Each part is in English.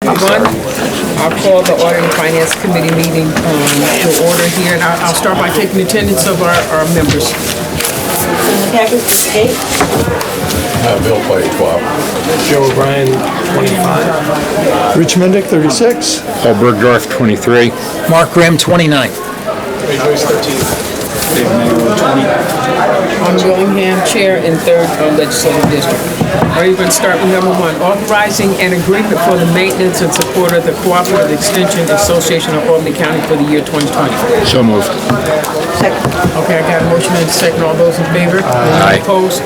everyone. I'll call the Audit and Finance Committee meeting to order here, and I'll start by taking attendance of our members. Bill played 12. Joe O'Brien, 25. Rich Mendick, 36. Paul Bergdorf, 23. Mark Grimm, 29. Ray Joyce, 13. I'm Willingham, Chair and 3rd Legislative District. All right, you're going to start with number 1, authorizing an agreement for the maintenance and support of the Cooperative Extension Association of Albany County for the year 2020. So moved. Second. Okay, I got a motion and a second. All those in favor? Aye. Opposed?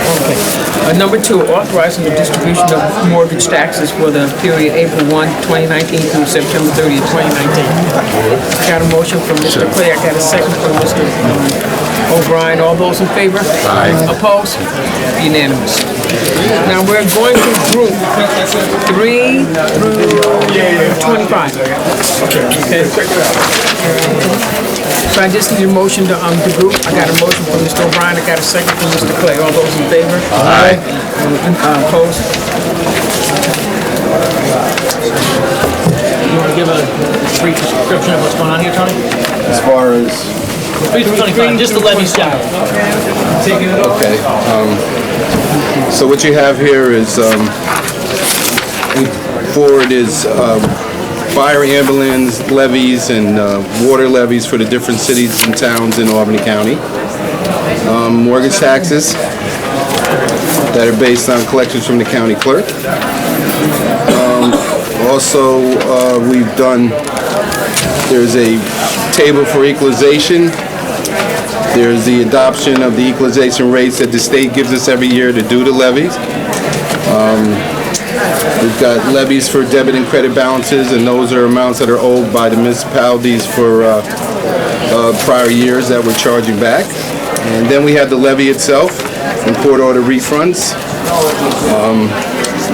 Okay. Number 2, authorizing the distribution of mortgage taxes for the period April 1, 2019 through September 30th, 2019. Got a motion from Mr. Clay. I got a second from Mr. O'Brien. All those in favor? Aye. Opposed? Unanimous. Now we're going to group 3 through 25. Okay. So I just need a motion to group. I got a motion from Mr. O'Brien. I got a second from Mr. Clay. All those in favor? Aye. Opposed? You want to give a brief description of what's going on here, Tony? As far as, 3 through 25, just the levies general. okay. So what you have here is, forward is fire, ambulance levies and water levies for the different cities and towns in Albany County. Mortgage taxes that are based on collections from the county clerk. Also, we've done, there's a table for equalization. There's the adoption of the equalization rates that the state gives us every year to do the levies. We've got levies for debit and credit balances, and those are amounts that are owed by the municipalities for prior years that we're charging back. And then we have the levy itself and court order refunds.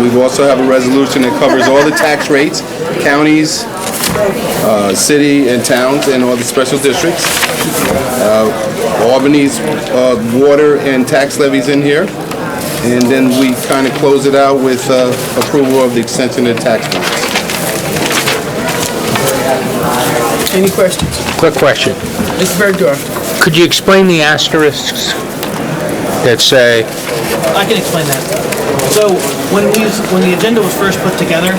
We also have a resolution that covers all the tax rates, counties, city and towns, and all the special districts. Albany's water and tax levies in here. And then we kind of close it out with approval of the extension of the tax bonds. Any questions? Quick question. Mr. Bergdorf? Could you explain the asterisks that say, I can explain that. So when the agenda was first put together,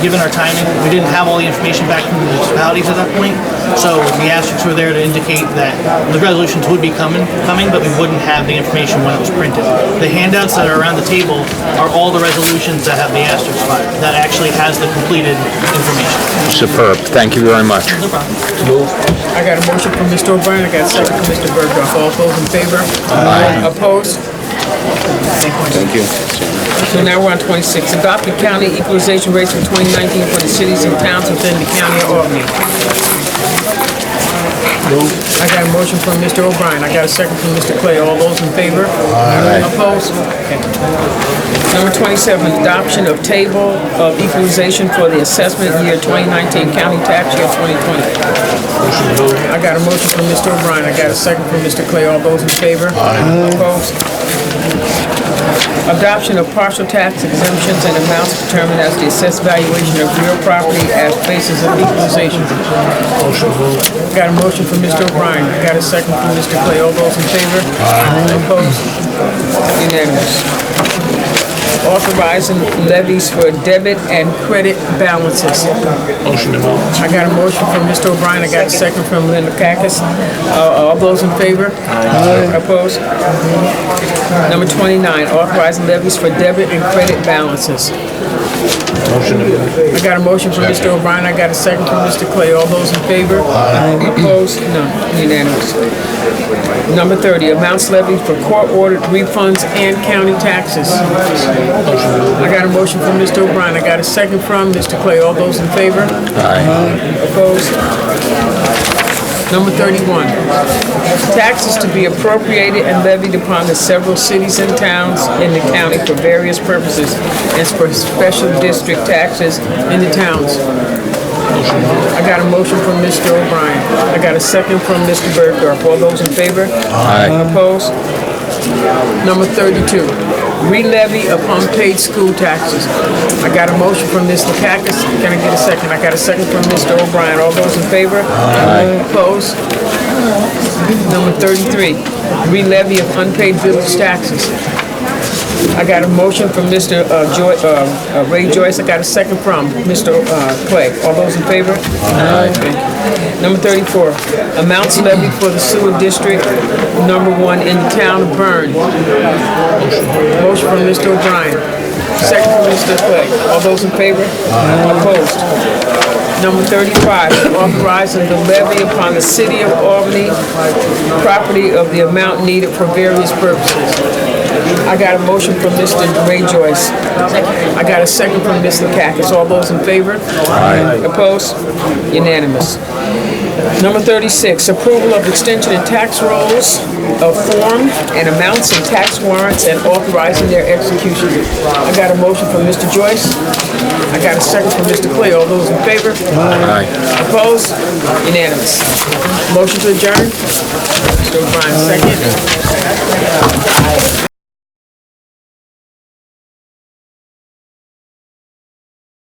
given our timing, we didn't have all the information back from the municipalities at that point. So the asterisks were there to indicate that the resolutions would be coming, but we wouldn't have the information when it was printed. The handouts that are around the table are all the resolutions that have the asterisks by it. That actually has the completed information. superb, thank you very much. No problem. I got a motion from Mr. O'Brien. I got a second from Mr. Bergdorf. All those in favor? Aye. Opposed? Thank you. So now we're on 26. Adopt the county equalization rates for 2019 for the cities and towns within the county of Albany. I got a motion from Mr. O'Brien. I got a second from Mr. Clay. All those in favor? Aye. Opposed? Okay. Number 27, adoption of table of equalization for the assessment year 2019, county tax year 2020. I got a motion from Mr. O'Brien. I got a second from Mr. Clay. All those in favor? Aye. Opposed? Adoption of partial tax exemptions and amounts determined as the assessed valuation of real property as basis of equalization. Got a motion from Mr. O'Brien. I got a second from Mr. Clay. All those in favor? Aye. Opposed? Unanimous. Authorizing levies for debit and credit balances. Motion to move. I got a motion from Mr. O'Brien. I got a second from Linda Kakis. All those in favor? Aye. Opposed? Number 29, authorizing levies for debit and credit balances. Motion to move. I got a motion from Mr. O'Brien. I got a second from Mr. Clay. All those in favor? Aye. Opposed? No. Unanimous. Number 30, amounts levied for court-ordered refunds and county taxes. I got a motion from Mr. O'Brien. I got a second from Mr. Clay. All those in favor? Aye. Opposed? Number 31, taxes to be appropriated and levied upon the several cities and towns in the county for various purposes and for special district taxes in the towns. I got a motion from Mr. O'Brien. I got a second from Mr. Bergdorf. All those in favor? Aye. Opposed? Number 32, re-levy of unpaid school taxes. I got a motion from Mr. Cacus. Can I get a second? I got a second from Mr. O'Brien. All those in favor? Aye. Opposed? Number 33, re-levy of unpaid village taxes. I got a motion from Mr. Ray Joyce. I got a second from Mr. Clay. All those in favor? Aye. Number 34, amounts levied for the sewer district number 1 in the town of Bern. Motion from Mr. O'Brien. Second from Mr. Clay. All those in favor? Opposed? Number 35, authorizing the levy upon the city of Albany property of the amount needed for various purposes. I got a motion from Mr. Ray Joyce. I got a second from Mr. Cacus. All those in favor? Aye. Opposed? Unanimous. Number 36, approval of extension in tax rolls of form and amounts in tax warrants and authorizing their execution. I got a motion from Mr. Joyce. I got a second from Mr. Clay. All those in favor? Aye. Opposed? Unanimous. Motion to adjourn? Mr. O'Brien, second.